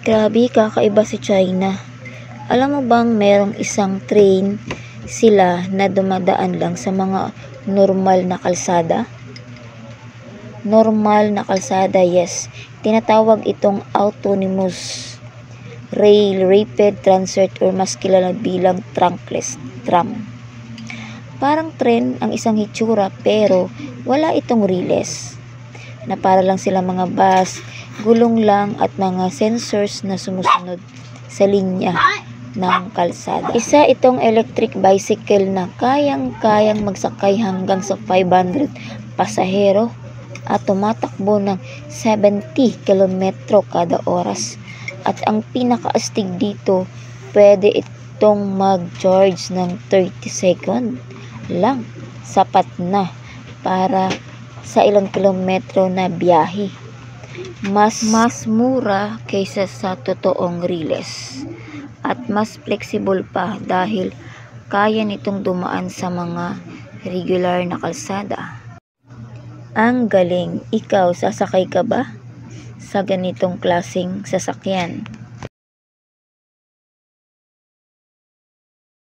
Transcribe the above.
Grabe, kakaiba si China. Alam mo bang merong isang train sila na dumadaan lang sa mga normal na kalsada? Normal na kalsada, yes. Tinatawag itong autonomous rail rapid transit or mas kilala bilang trunkless tram. Parang tren ang isang hitsura pero wala itong riles. Na para lang sila mga bus, gulong lang at mga sensors na sumusunod sa linya ng kalsada. Isa itong electric bicycle na kayang-kayang magsakay hanggang sa 500 pasahero at tumatakbo ng 70 kilometro kada oras. At ang pinakaastig dito, pwede itong mag-charge ng 30 second lang. Sapat na para sa ilang kilometro na biyahe. Mas mura kaysa sa totoong riles. At mas flexible pa dahil kaya nitong dumaan sa mga regular na kalsada. Ang galing. Ikaw, sasakay ka ba sa ganitong klaseng sasakyan?